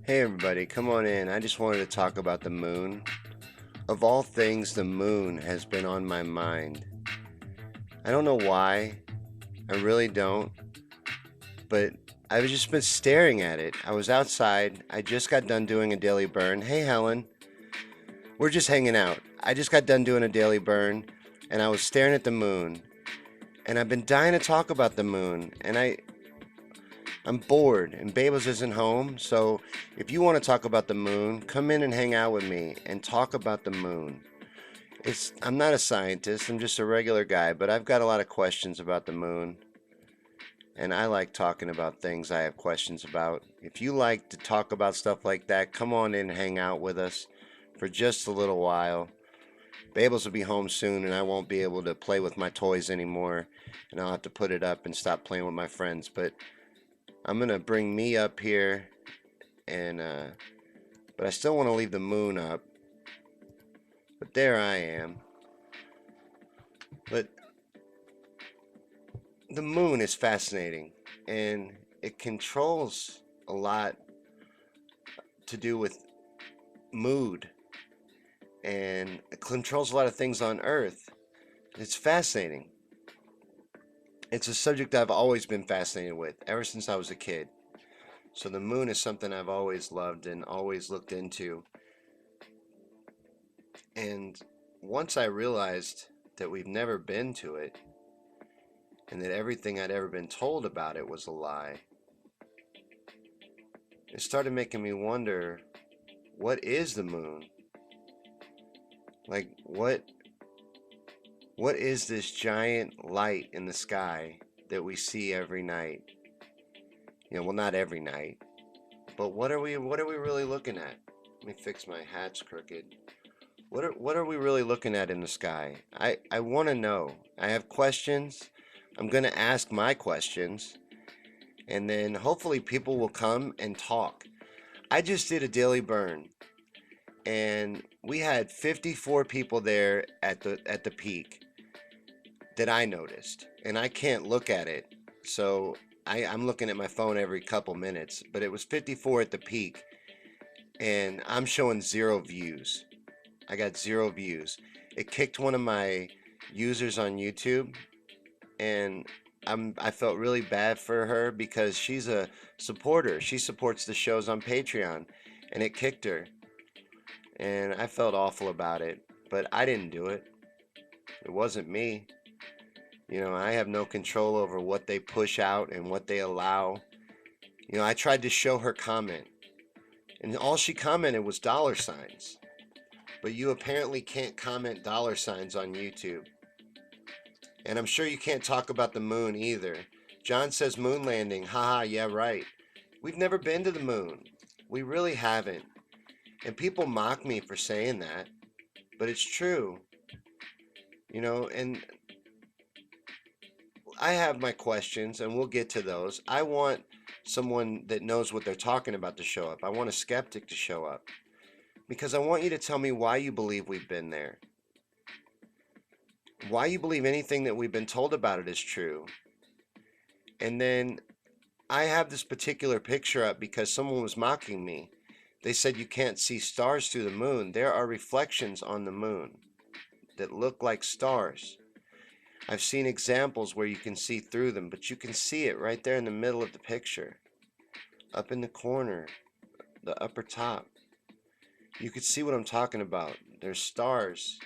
Hey everybody, come on in. I just wanted to talk about the moon. Of all things, the moon has been on my mind. I don't know why, I really don't, but I've just been staring at it. I was outside, I just got done doing a daily burn. Hey Helen, we're just hanging out. I just got done doing a daily burn and I was staring at the moon. And I've been dying to talk about the moon, and I'm bored, and Babels isn't home, so if you want to talk about the moon, come in and hang out with me and talk about the moon. I'm not a scientist, I'm just a regular guy, but I've got a lot of questions about the moon, and I like talking about things I have questions about. If you like to talk about stuff like that, come on in and hang out with us for just a little while. Babels will be home soon, and I won't be able to play with my toys anymore, and I'll have to put it up and stop playing with my friends. But I'm gonna bring me up here, and but I still want to leave the moon up. But there I am. But the moon is fascinating, and it controls a lot to do with mood, and it controls a lot of things on Earth. It's fascinating. It's a subject I've always been fascinated with ever since I was a kid. So the moon is something I've always loved and always looked into. And once I realized that we've never been to it and that everything I'd ever been told about it was a lie, it started making me wonder, what is the moon? Like what is this giant light in the sky that we see every night? Well, not every night, but what are we really looking at? Let me fix my hat's crooked. What are we really looking at in the sky? I want to know. I have questions. I'm going to ask my questions, and then hopefully people will come and talk. I just did a daily burn, and we had 54 people there at the peak that I noticed, and I can't look at it. So I'm looking at my phone every couple minutes, but it was 54 at the peak, and I'm showing zero views. I got zero views. It kicked one of my users on YouTube, and I felt really bad for her because she's a supporter. She supports the shows on Patreon, and it kicked her, and I felt awful about it. But I didn't do it. It wasn't me. I have no control over what they push out and what they allow. I tried to show her comment, and all she commented was dollar signs. But you apparently can't comment dollar signs on YouTube. And I'm sure you can't talk about the moon either. John says moon landing. Haha, yeah, right. We've never been to the moon. We really haven't. And people mock me for saying that, but it's true. And I have my questions, and we'll get to those. I want someone that knows what they're talking about to show up. I want a skeptic to show up because I want you to tell me why you believe we've been there. Why you believe anything that we've been told about it is true. And then I have this particular picture up because someone was mocking me. They said you can't see stars through the moon. There are reflections on the moon that look like stars. I've seen examples where you can see through them, but you can see it right there in the middle of the picture, up in the corner, the upper top. You can see what I'm talking about. There's stars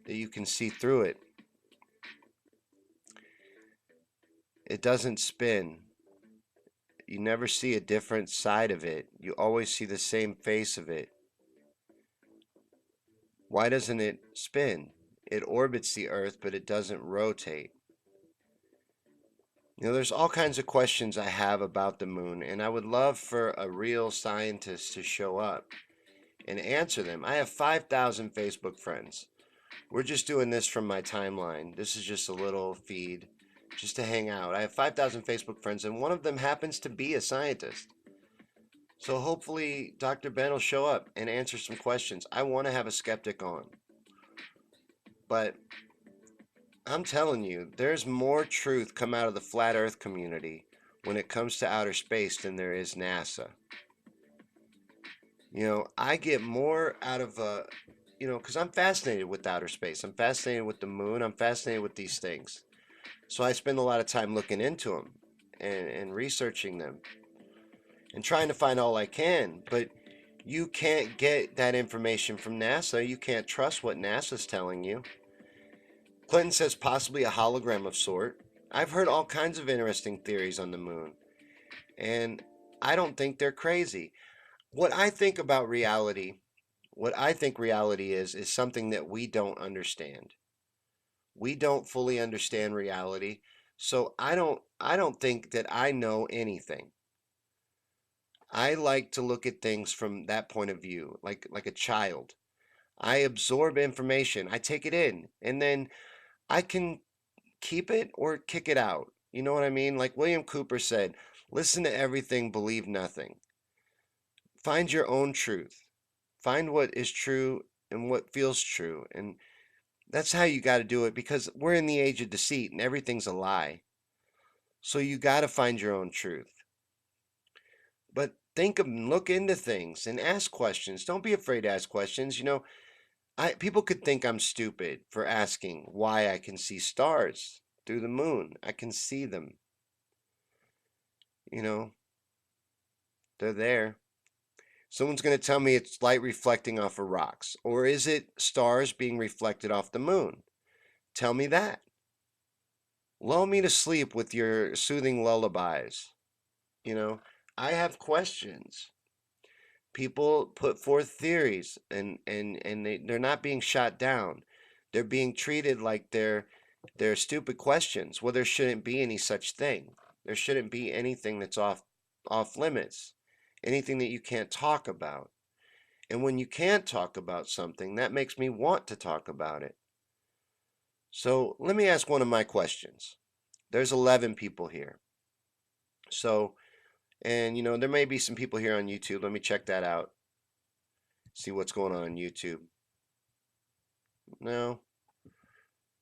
that you can see through it. It doesn't spin. You never see a different side of it. You always see the same face of it. Why doesn't it spin? It orbits the Earth, but it doesn't rotate. There's all kinds of questions I have about the moon, and I would love for a real scientist to show up and answer them. I have 5,000 Facebook friends. We're just doing this from my timeline. This is just a little feed just to hang out. I have 5,000 Facebook friends, and one of them happens to be a scientist. So hopefully Dr. Ben will show up and answer some questions. I want to have a skeptic on. But I'm telling you, there's more truth come out of the flat earth community when it comes to outer space than there is NASA. I get more out of because I'm fascinated with outer space. I'm fascinated with the moon. I'm fascinated with these things. So I spend a lot of time looking into them and researching them and trying to find all I can. But you can't get that information from NASA. You can't trust what NASA's telling you. Clinton says possibly a hologram of sort. I've heard all kinds of interesting theories on the moon, and I don't think they're crazy. What I think about reality, what I think reality is something that we don't understand. We don't fully understand reality, so I don't think that I know anything. I like to look at things from that point of view, like a child. I absorb information, I take it in, and then I can keep it or kick it out. You know what I mean? Like William Cooper said, listen to everything, believe nothing. Find your own truth. Find what is true and what feels true. And that's how you got to do it because we're in the age of deceit and everything's a lie. So you got to find your own truth. But think of look into things and ask questions. Don't be afraid to ask questions. People could think I'm stupid for asking why I can see stars through the moon. I can see them. You know, they're there. Someone's going to tell me it's light reflecting off of rocks. Or is it stars being reflected off the moon? Tell me that. Lull me to sleep with your soothing lullabies. You know, I have questions. People put forth theories and they're not being shot down. They're being treated like they're stupid questions. Well, there shouldn't be any such thing. There shouldn't be anything that's off limits. Anything that you can't talk about. And when you can't talk about something, that makes me want to talk about it. So let me ask one of my questions. There's 11 people here. So, and there may be some people here on YouTube. Let me check that out. See what's going on YouTube. No,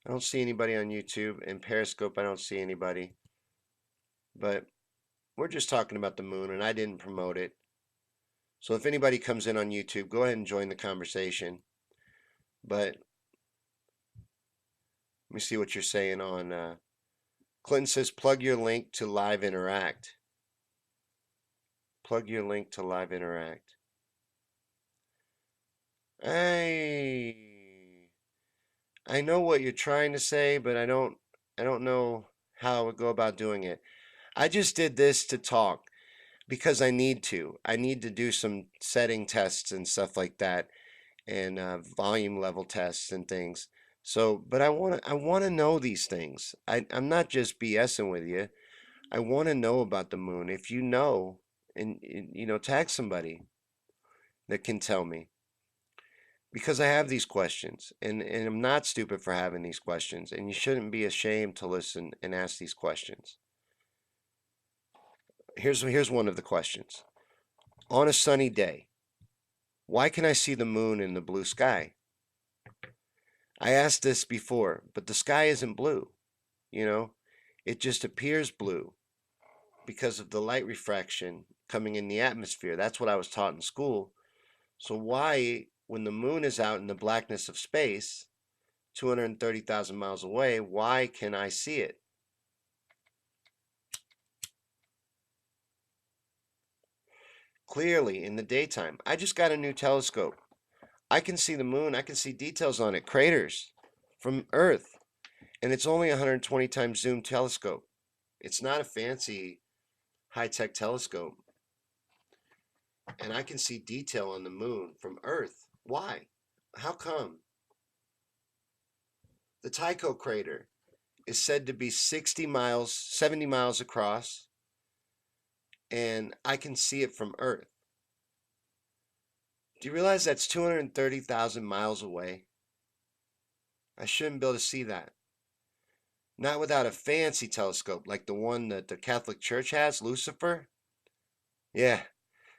I don't see anybody on YouTube. In Periscope, I don't see anybody. But we're just talking about the moon, and I didn't promote it. So if anybody comes in on YouTube, go ahead and join the conversation. But let me see what you're saying on. Clinton says, plug your link to Live Interact. Plug your link to Live Interact. I I know what you're trying to say, but I don't know how I would go about doing it. I just did this to talk because I need to. I need to do some setting tests and stuff like that, and volume level tests and things. So, but I want to know these things. I'm not just BSing with you. I want to know about the moon. If you know, and tag somebody that can tell me because I have these questions, and I'm not stupid for having these questions, and you shouldn't be ashamed to listen and ask these questions. Here's one of the questions. On a sunny day, why can I see the moon in the blue sky? I asked this before, but the sky isn't blue, you know? It just appears blue because of the light refraction coming in the atmosphere. That's what I was taught in school. So why, when the moon is out in the blackness of space, 230,000 miles away, why can I see it? Clearly in the daytime. I just got a new telescope. I can see the moon. I can see details on it, craters from Earth. And it's only 120 times zoom telescope. It's not a fancy high-tech telescope. And I can see detail on the moon from Earth. Why? How come? The Tycho crater is said to be 60 miles, 70 miles across, and I can see it from Earth. Do you realize that's 230,000 miles away? I shouldn't be able to see that. Not without a fancy telescope like the one that the Catholic Church has, Lucifer. Yeah,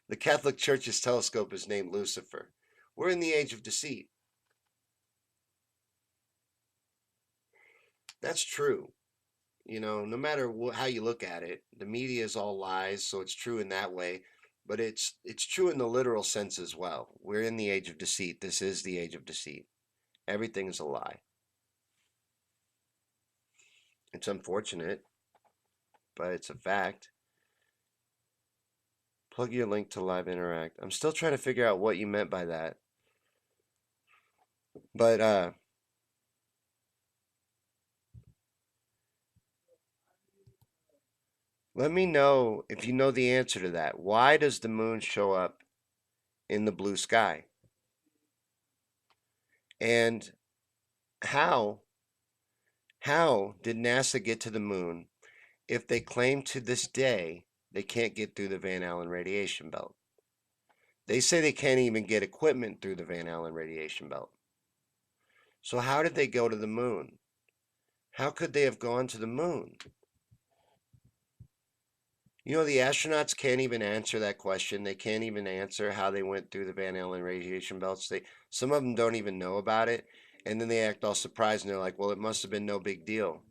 the Catholic Church's telescope is named Lucifer. We're in the age of deceit. That's true. No matter how you look at it, the media is all lies, so it's true in that way. But it's true in the literal sense as well. We're in the age of deceit. This is the age of deceit. Everything is a lie. It's unfortunate, but it's a fact. Plug your link to Live Interact. I'm still trying to figure out what you meant by that. But let me know if you know the answer to that. Why does the moon show up in the blue sky? And how did NASA get to the moon if they claim to this day they can't get through the Van Allen radiation belt? They say they can't even get equipment through the Van Allen radiation belt. So how did they go to the moon? How could they have gone to the moon? You know, the astronauts can't even answer that question. They can't even answer how they went through the Van Allen radiation belts. Some of them don't even know about it. And then they act all surprised and they're like, well, it must have been no big deal.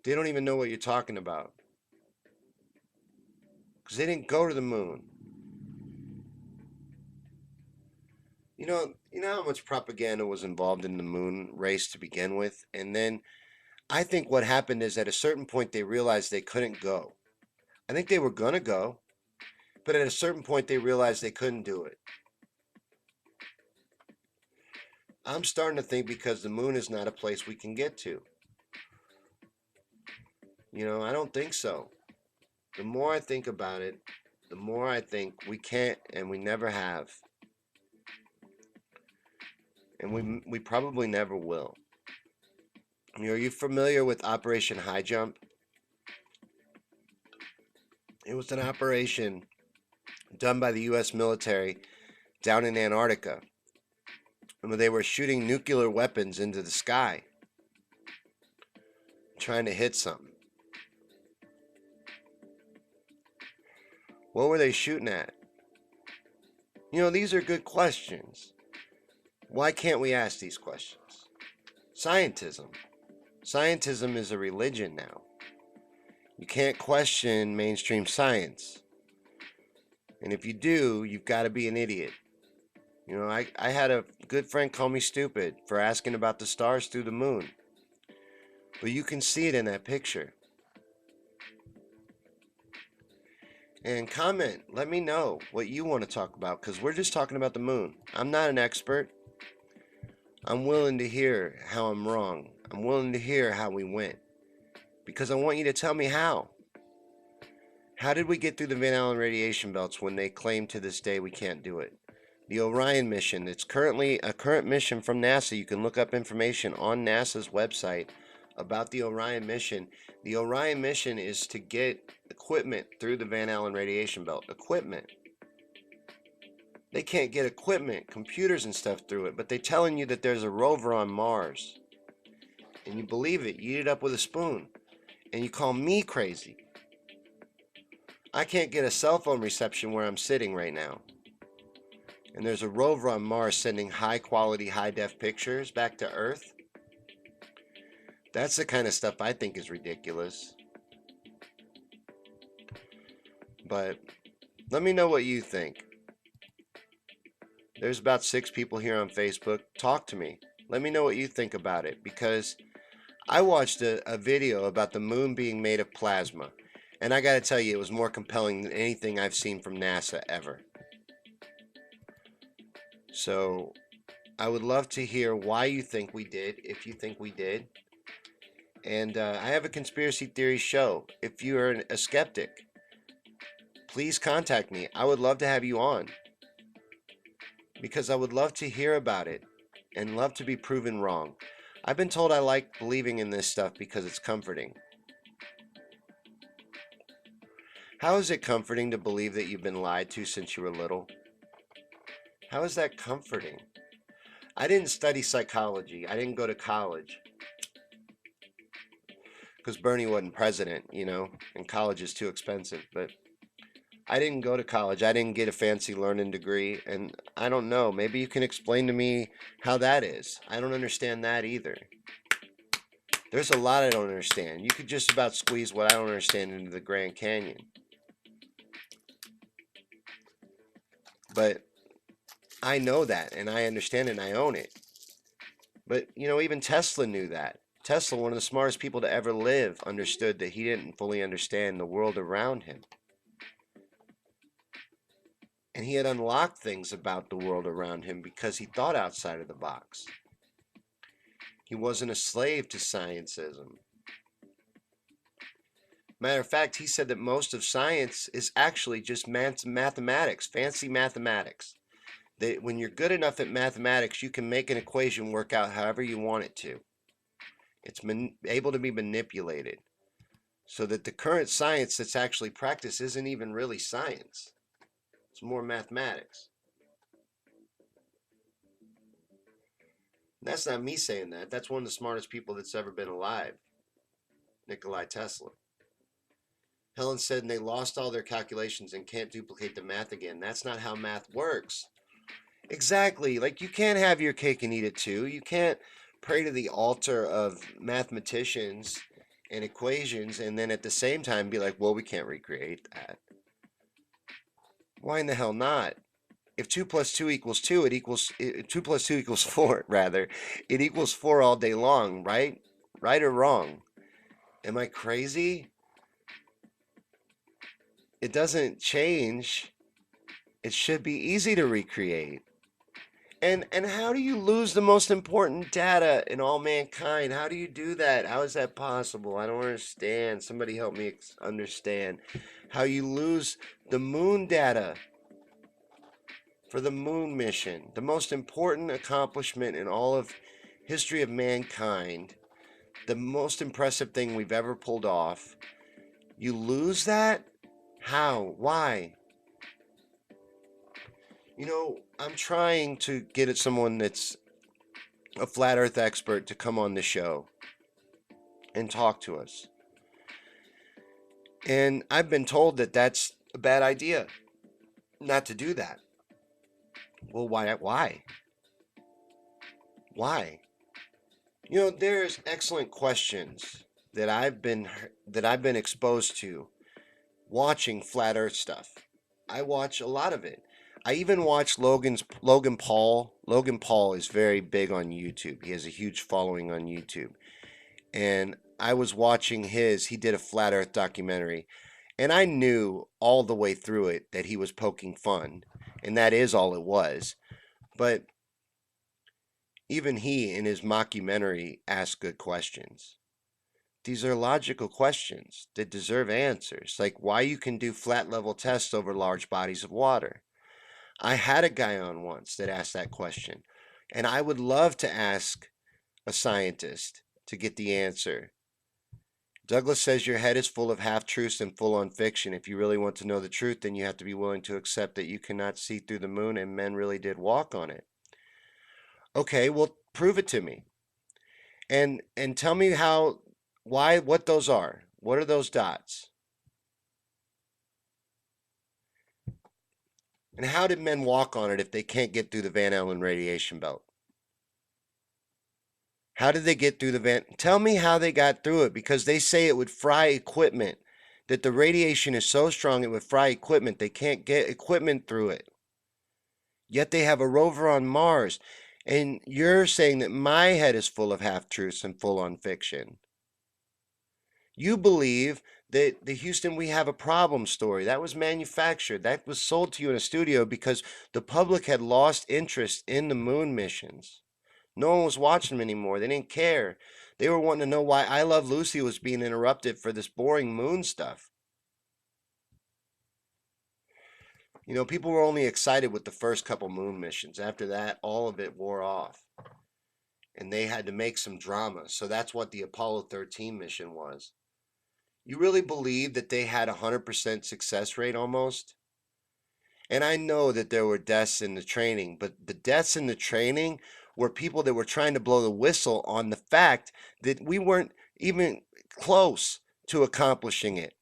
They don't even know what you're talking about. Because they didn't go to the moon. You know how much propaganda was involved in the moon race to begin with? And then I think what happened is at a certain point they realized they couldn't go. I think they were going to go, but at a certain point they realized they couldn't do it. I'm starting to think because the moon is not a place we can get to. You know, I don't think so. The more I think about it, the more I think we can't and we never have. And we probably never will. Are you familiar with Operation High Jump? It was an operation done by the US military down in Antarctica. And they were shooting nuclear weapons into the sky, trying to hit something. What were they shooting at? You know, these are good questions. Why can't we ask these questions? Scientism. Scientism is a religion now. You can't question mainstream science. And if you do, you've got to be an idiot. You know, I had a good friend call me stupid for asking about the stars through the moon. But you can see it in that picture. And comment, let me know what you want to talk about, because we're just talking about the moon. I'm not an expert. I'm willing to hear how I'm wrong. I'm willing to hear how we went, because I want you to tell me how. How did we get through the Van Allen radiation belts when they claim to this day we can't do it? The Orion mission, it's currently a current mission from NASA. You can look up information on NASA's website about the Orion mission. The Orion mission is to get equipment through the Van Allen radiation belt. Equipment. They can't get equipment, computers and stuff through it, but they're telling you that there's a rover on Mars. And you believe it. You eat it up with a spoon. And you call me crazy. I can't get a cell phone reception where I'm sitting right now. And there's a rover on Mars sending high quality, high def pictures back to Earth. That's the kind of stuff I think is ridiculous. But let me know what you think. There's about 6 people here on Facebook. Talk to me. Let me know what you think about it, because I watched a video about the moon being made of plasma. And I got to tell you, it was more compelling than anything I've seen from NASA ever. So I would love to hear why you think we did, if you think we did. And I have a conspiracy theory show. If you are a skeptic, please contact me. I would love to have you on, because I would love to hear about it and love to be proven wrong. I've been told I like believing in this stuff because it's comforting. How is it comforting to believe that you've been lied to since you were little? How is that comforting? I didn't study psychology. I didn't go to college, because Bernie wasn't president, you know, and college is too expensive. But I didn't go to college. I didn't get a fancy learning degree. And I don't know. Maybe you can explain to me how that is. I don't understand that either. There's a lot I don't understand. You could just about squeeze what I don't understand into the Grand Canyon. But I know that and I understand it and I own it. But, even Tesla knew that. Tesla, one of the smartest people to ever live, understood that he didn't fully understand the world around him. And he had unlocked things about the world around him because he thought outside of the box. He wasn't a slave to scientism. Matter of fact, he said that most of science is actually just mathematics, fancy mathematics. That when you're good enough at mathematics, you can make an equation work out however you want it to. It's able to be manipulated. So that the current science that's actually practiced isn't even really science. It's more mathematics. And that's not me saying that. That's one of the smartest people that's ever been alive, Nikola Tesla. Helen said they lost all their calculations and can't duplicate the math again. That's not how math works. Exactly. Like, you can't have your cake and eat it too. You can't pray to the altar of mathematicians and equations and then at the same time be like, well, we can't recreate that. Why in the hell not? If 2 plus 2 equals 2, 2 plus 2 equals 4, rather. It equals 4 all day long, right? Right or wrong? Am I crazy? It doesn't change. It should be easy to recreate. And how do you lose the most important data in all mankind? How do you do that? How is that possible? I don't understand. Somebody help me understand how you lose the moon data for the moon mission, the most important accomplishment in all of history of mankind, the most impressive thing we've ever pulled off. You lose that? How? Why? I'm trying to get at someone that's a flat earth expert to come on the show and talk to us. And I've been told that that's a bad idea not to do that. Well, why? Why? There's excellent questions that I've been exposed to watching flat earth stuff. I watch a lot of it. I even watch Logan Paul. Logan Paul is very big on YouTube. He has a huge following on YouTube. And I was watching he did a flat earth documentary. And I knew all the way through it that he was poking fun. And that is all it was. But even he, in his mockumentary, asked good questions. These are logical questions that deserve answers, like why you can do flat level tests over large bodies of water. I had a guy on once that asked that question, and I would love to ask a scientist to get the answer. Douglas says your head is full of half truths and full on fiction. If you really want to know the truth, then you have to be willing to accept that you cannot see through the moon and men really did walk on it. Okay, well, prove it to me. And tell me what those are. What are those dots? And how did men walk on it if they can't get through the Van Allen radiation belt? How did they get through Tell me how they got through it, because they say it would fry equipment, that the radiation is so strong it would fry equipment. They can't get equipment through it. Yet they have a rover on Mars. And you're saying that my head is full of half-truths and full on fiction. You believe that the Houston We Have a Problem story, that was manufactured. That was sold to you in a studio because the public had lost interest in the moon missions. No one was watching them anymore. They didn't care. They were wanting to know why I Love Lucy was being interrupted for this boring moon stuff. People were only excited with the first couple moon missions. After that, all of it wore off. And they had to make some drama. So that's what the Apollo 13 mission was. You really believe that they had a 100% success rate almost? And I know that there were deaths in the training, but the deaths in the training were people that were trying to blow the whistle on the fact that we weren't even close to accomplishing it.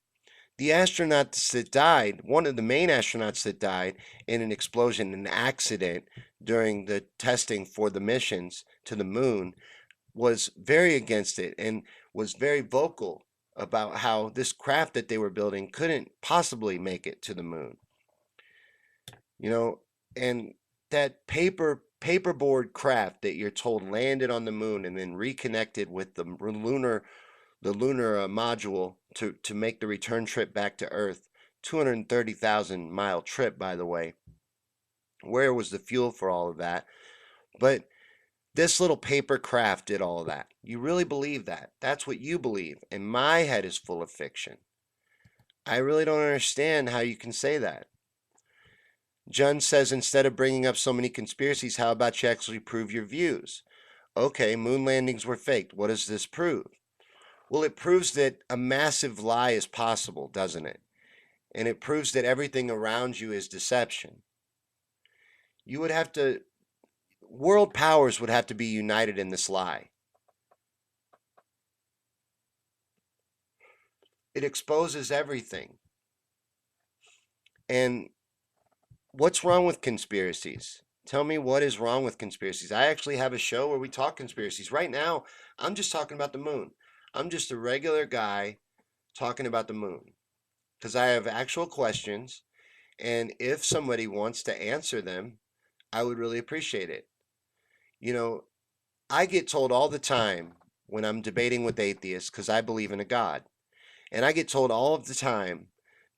The astronauts that died, one of the main astronauts that died in an explosion, an accident during the testing for the missions to the moon, was very against it and was very vocal about how this craft that they were building couldn't possibly make it to the moon. You know, And that paperboard craft that you're told landed on the moon and then reconnected with the lunar module to make the return trip back to Earth. 230,000-mile trip, by the way. Where was the fuel for all of that? But this little paper craft did all of that. You really believe that? That's what you believe. And my head is full of fiction. I really don't understand how you can say that. Jun says instead of bringing up so many conspiracies, how about you actually prove your views? Okay, moon landings were faked. What does this prove? Well, it proves that a massive lie is possible, doesn't it? And it proves that everything around you is deception. You would have to, world powers would have to be united in this lie. It exposes everything. And what's wrong with conspiracies? Tell me what is wrong with conspiracies. I actually have a show where we talk conspiracies. Right now, I'm just talking about the moon. I'm just a regular guy talking about the moon because I have actual questions. And if somebody wants to answer them, I would really appreciate it. You know, I get told all the time when I'm debating with atheists because I believe in a God. And I get told all of the time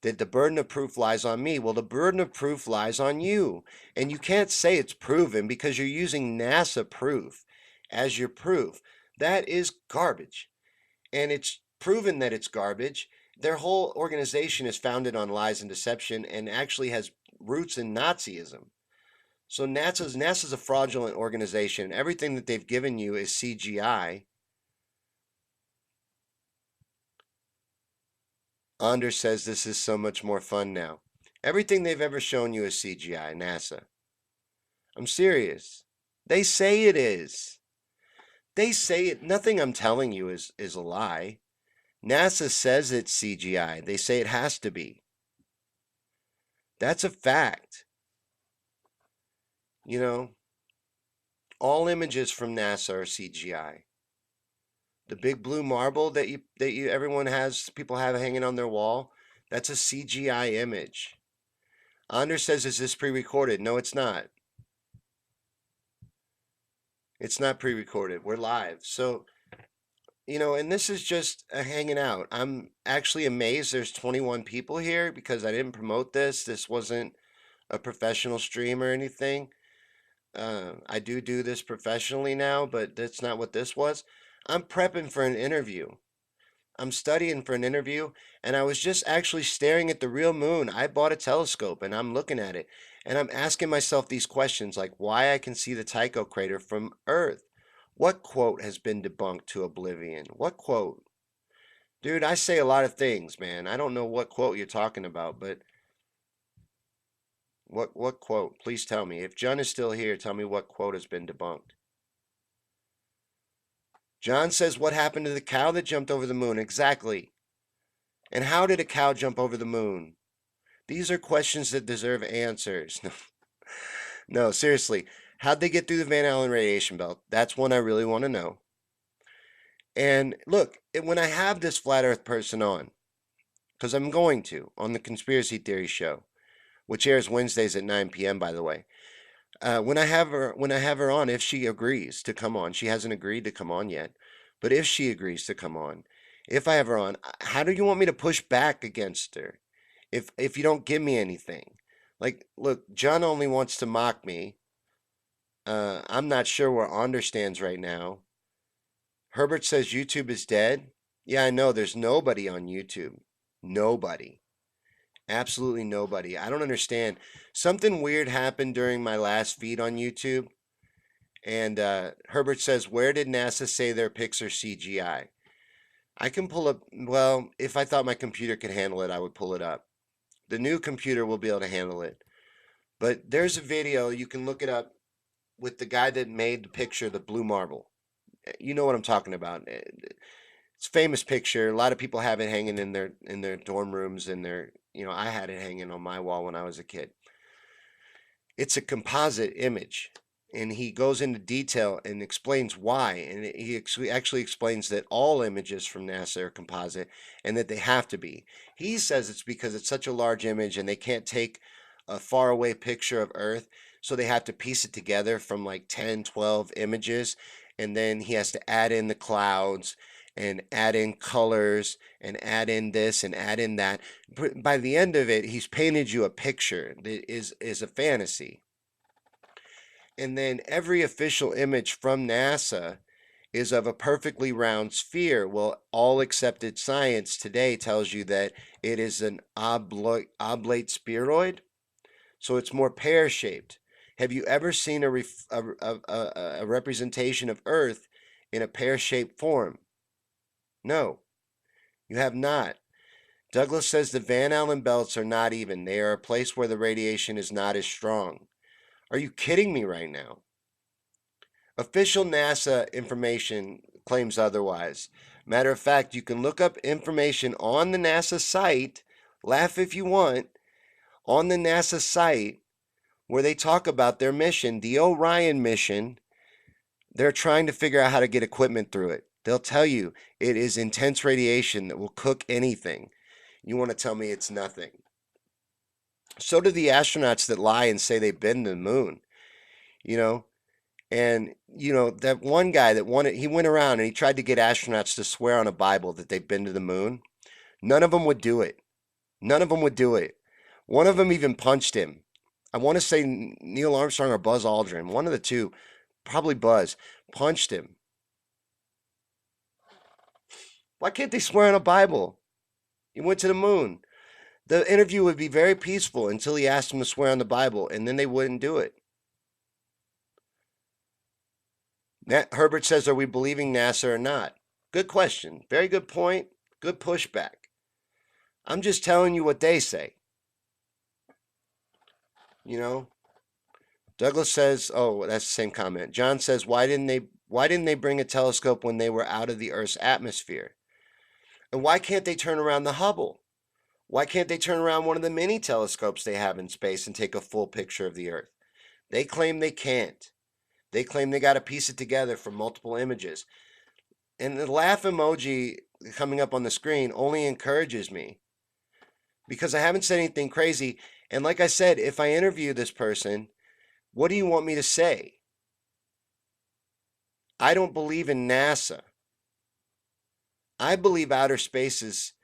that the burden of proof lies on me. Well, the burden of proof lies on you. And you can't say it's proven because you're using NASA proof as your proof. That is garbage. And it's proven that it's garbage. Their whole organization is founded on lies and deception and actually has roots in Nazism. So NASA's a fraudulent organization. Everything that they've given you is CGI. Anders says this is so much more fun now. Everything they've ever shown you is CGI, NASA. I'm serious. They say it is. They say it. Nothing I'm telling you is a lie. NASA says it's CGI. They say it has to be. That's a fact. You know, all images from NASA are CGI. The big blue marble that you everyone has, people have hanging on their wall, that's a CGI image. Anders says, is this pre-recorded? No, it's not. It's not pre-recorded. We're live. So, and this is just a hanging out. I'm actually amazed there's 21 people here because I didn't promote this. This wasn't a professional stream or anything. I do this professionally now, but that's not what this was. I'm prepping for an interview. I'm studying for an interview, and I was just actually staring at the real moon. I bought a telescope, and I'm looking at it, and I'm asking myself these questions like why I can see the Tycho crater from Earth. What quote has been debunked to oblivion? What quote? Dude, I say a lot of things, man. I don't know what quote you're talking about, but what quote? Please tell me. If John is still here, tell me what quote has been debunked. John says, what happened to the cow that jumped over the moon? Exactly. And how did a cow jump over the moon? These are questions that deserve answers. No, seriously. How'd they get through the Van Allen radiation belt? That's one I really want to know. And look, when I have this flat earth person on, because I'm going to, on the Conspiracy Theory show, which airs Wednesdays at 9 p.m., by the way. When I have her on, if she agrees to come on, she hasn't agreed to come on yet, but if she agrees to come on, if I have her on, how do you want me to push back against her? If you don't give me anything, like, look, John only wants to mock me. I'm not sure where Onder stands right now. Herbert says YouTube is dead. Yeah, I know. There's nobody on YouTube. Nobody. Absolutely nobody. I don't understand. Something weird happened during my last feed on YouTube. And Herbert says, where did NASA say their pics are CGI? I can pull up, well, if I thought my computer could handle it, I would pull it up. The new computer will be able to handle it. But there's a video, you can look it up with the guy that made the picture, the blue marble. You know what I'm talking about. It's a famous picture. A lot of people have it hanging in their dorm rooms and I had it hanging on my wall when I was a kid. It's a composite image, and he goes into detail and explains why. And he actually explains that all images from NASA are composite and that they have to be. He says it's because it's such a large image and they can't take a faraway picture of Earth. So they have to piece it together from like 10, 12 images. And then he has to add in the clouds and add in colors and add in this and add in that. But by the end of it, he's painted you a picture that is a fantasy. And then every official image from NASA is of a perfectly round sphere. Well, all accepted science today tells you that it is an oblate spheroid, so it's more pear shaped. Have you ever seen a representation of Earth in a pear shaped form? No, you have not. Douglas says the Van Allen belts are not even. They are a place where the radiation is not as strong. Are you kidding me right now? Official NASA information claims otherwise. Matter of fact, you can look up information on the NASA site, laugh if you want, on the NASA site where they talk about their mission, the Orion mission. They're trying to figure out how to get equipment through it. They'll tell you it is intense radiation that will cook anything. You want to tell me it's nothing. So do the astronauts that lie and say they've been to the moon, you know? And that one guy that wanted, he went around and he tried to get astronauts to swear on a Bible that they've been to the moon. None of them would do it. None of them would do it. One of them even punched him. I want to say Neil Armstrong or Buzz Aldrin, one of the two, probably Buzz, punched him. Why can't they swear on a Bible? He went to the moon. The interview would be very peaceful until he asked them to swear on the Bible, and then they wouldn't do it. Herbert says, are we believing NASA or not? Good question. Very good point. Good pushback. I'm just telling you what they say. You know, Douglas says, oh, that's the same comment. John says, why didn't they bring a telescope when they were out of the Earth's atmosphere? And why can't they turn around the Hubble? Why can't they turn around one of the mini telescopes they have in space and take a full picture of the Earth? They claim they can't. They claim they got to piece it together from multiple images. And the laugh emoji coming up on the screen only encourages me because I haven't said anything crazy. And like I said, if I interview this person, what do you want me to say? I don't believe in NASA. I believe outer space is,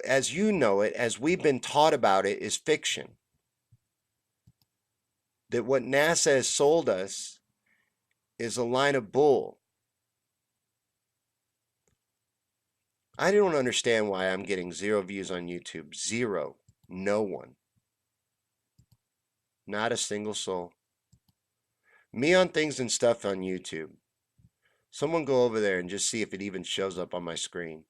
as you know it, as we've been taught about it, is fiction. That what NASA has sold us is a line of bull. I don't understand why I'm getting 0 views on YouTube. 0. No one. Not a single soul. Me on Things and Stuff on YouTube. Someone go over there and just see if it even shows up on my screen.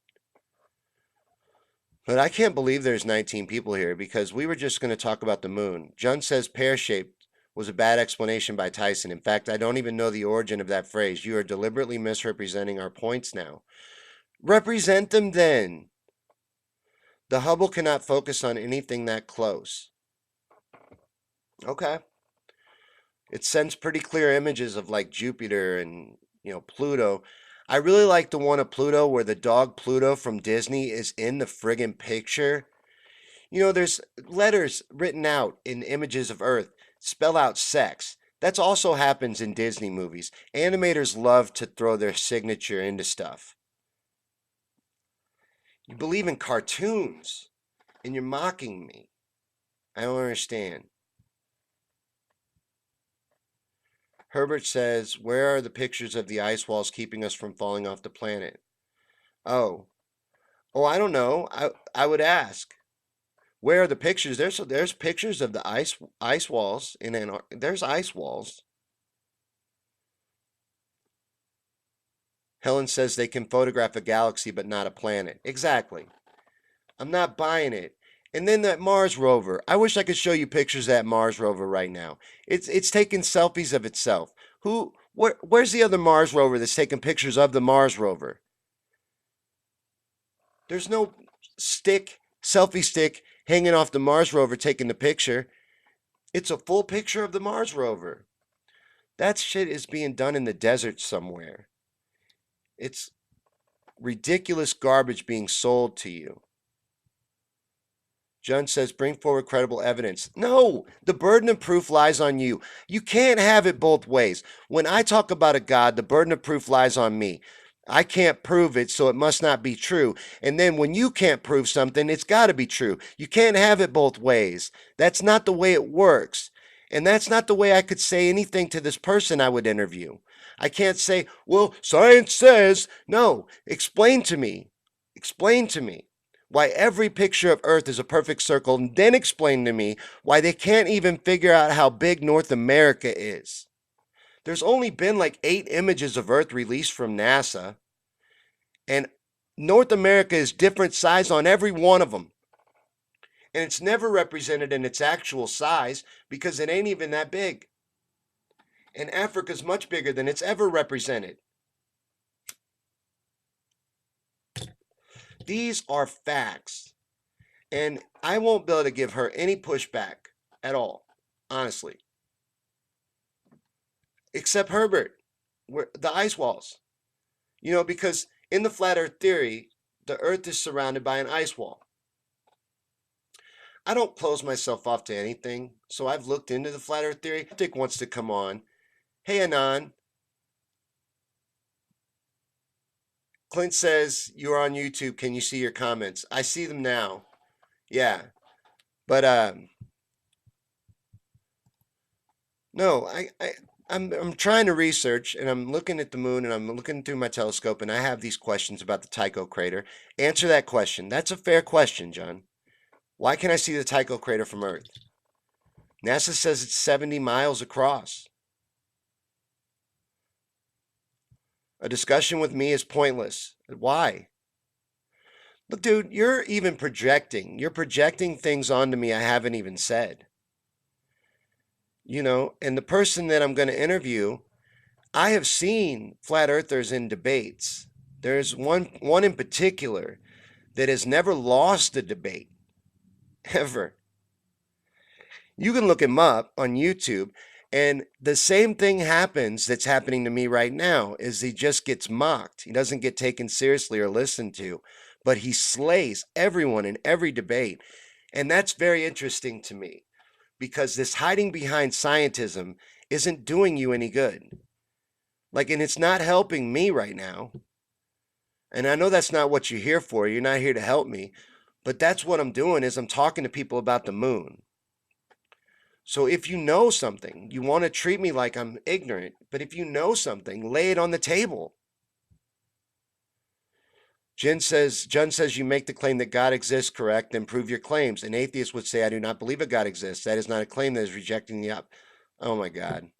But I can't believe there's 19 people here because we were just going to talk about the moon. John says pear-shaped was a bad explanation by Tyson. In fact, I don't even know the origin of that phrase. You are deliberately misrepresenting our points now. Represent them then. The Hubble cannot focus on anything that close. Okay. It sends pretty clear images of like Jupiter and, Pluto. I really like the one of Pluto where the dog Pluto from Disney is in the friggin' picture. There's letters written out in images of Earth spell out sex. That's also happens in Disney movies. Animators love to throw their signature into stuff. You believe in cartoons and you're mocking me. I don't understand. Herbert says, where are the pictures of the ice walls keeping us from falling off the planet? Oh. Oh, I don't know. I would ask. Where are the pictures? There's pictures of the ice walls in Antarctica. There's ice walls. Helen says they can photograph a galaxy but not a planet. Exactly. I'm not buying it. And then that Mars rover. I wish I could show you pictures of that Mars rover right now. It's taking selfies of itself. Where's the other Mars rover that's taking pictures of the Mars rover? There's no selfie stick hanging off the Mars rover taking the picture. It's a full picture of the Mars rover. That shit is being done in the desert somewhere. It's ridiculous garbage being sold to you. John says, bring forward credible evidence. No, the burden of proof lies on you. You can't have it both ways. When I talk about a God, the burden of proof lies on me. I can't prove it, so it must not be true. And then when you can't prove something, it's got to be true. You can't have it both ways. That's not the way it works. And that's not the way I could say anything to this person I would interview. I can't say, well, science says. No, explain to me. Explain to me why every picture of Earth is a perfect circle, and then explain to me why they can't even figure out how big North America is. There's only been like 8 images of Earth released from NASA, and North America is different size on every one of them. And it's never represented in its actual size because it ain't even that big. And Africa's much bigger than it's ever represented. These are facts. And I won't be able to give her any pushback at all, honestly. Except Herbert, the ice walls. Because in the flat earth theory, the earth is surrounded by an ice wall. I don't close myself off to anything, so I've looked into the flat earth theory. Dick wants to come on. Hey, Anon. Clint says you're on YouTube. Can you see your comments? I see them now. Yeah. But no, I'm trying to research, and I'm looking at the moon, and I'm looking through my telescope, and I have these questions about the Tycho crater. Answer that question. That's a fair question, John. Why can I see the Tycho crater from Earth? NASA says it's 70 miles across. A discussion with me is pointless. Why? Look, dude, you're even projecting. You're projecting things onto me I haven't even said. And the person that I'm going to interview, I have seen flat earthers in debates. There's one in particular that has never lost a debate, ever. You can look him up on YouTube, and the same thing happens that's happening to me right now is he just gets mocked. He doesn't get taken seriously or listened to, but he slays everyone in every debate. And that's very interesting to me because this hiding behind scientism isn't doing you any good. And it's not helping me right now. And I know that's not what you're here for. You're not here to help me. But that's what I'm doing is I'm talking to people about the moon. So if you know something, you want to treat me like I'm ignorant, but if you know something, lay it on the table. John says you make the claim that God exists, correct, then prove your claims. An atheist would say, I do not believe a God exists. That is not a claim, that is rejecting the Oh my God.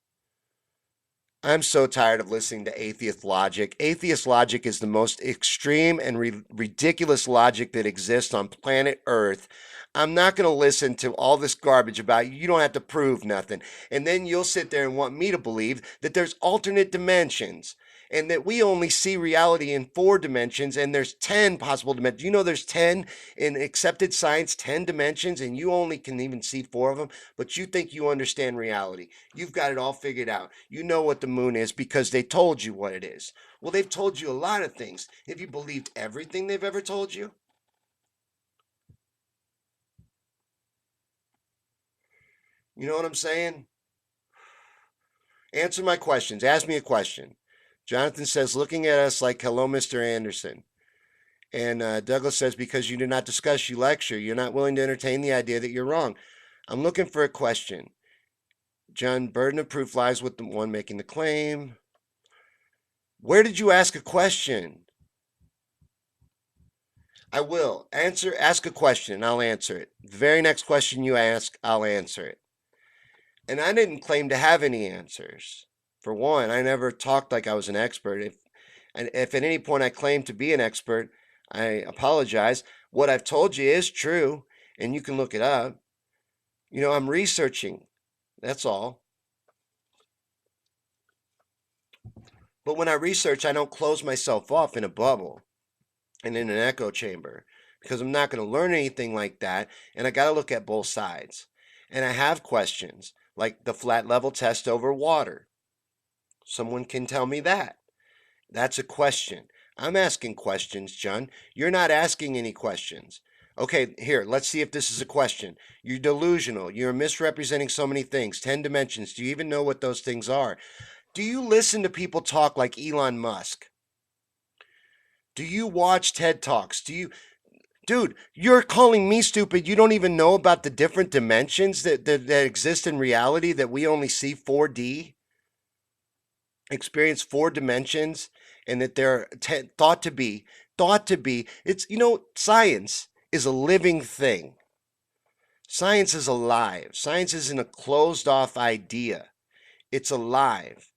I'm so tired of listening to atheist logic. Atheist logic is the most extreme and ridiculous logic that exists on planet Earth. I'm not going to listen to all this garbage about you don't have to prove nothing. And then you'll sit there and want me to believe that there's alternate dimensions and that we only see reality in 4 dimensions and there's 10 possible dimensions. There's 10 in accepted science, 10 dimensions, and you only can even see 4 of them, but you think you understand reality. You've got it all figured out. You know what the moon is because they told you what it is. Well, they've told you a lot of things. Have you believed everything they've ever told you? You know what I'm saying? Answer my questions. Ask me a question. Jonathan says, looking at us like, hello, Mr. Anderson. And Douglas says, because you do not discuss, you lecture. You're not willing to entertain the idea that you're wrong. I'm looking for a question. John, burden of proof lies with the one making the claim. Where did you ask a question? I will. Ask a question, and I'll answer it. The very next question you ask, I'll answer it. And I didn't claim to have any answers. For one, I never talked like I was an expert. If at any point I claim to be an expert, I apologize. What I've told you is true, and you can look it up. I'm researching. That's all. But when I research, I don't close myself off in a bubble and in an echo chamber because I'm not going to learn anything like that. And I got to look at both sides. And I have questions like the flat level test over water. Someone can tell me that. That's a question. I'm asking questions, John. You're not asking any questions. Okay, here, let's see if this is a question. You're delusional. You're misrepresenting so many things. 10 dimensions. Do you even know what those things are? Do you listen to people talk like Elon Musk? Do you watch TED Talks? Dude, you're calling me stupid. You don't even know about the different dimensions that exist in reality that we only see 4D, experience four dimensions, and that they're thought to be. It's, science is a living thing. Science is alive. Science isn't a closed off idea. It's alive.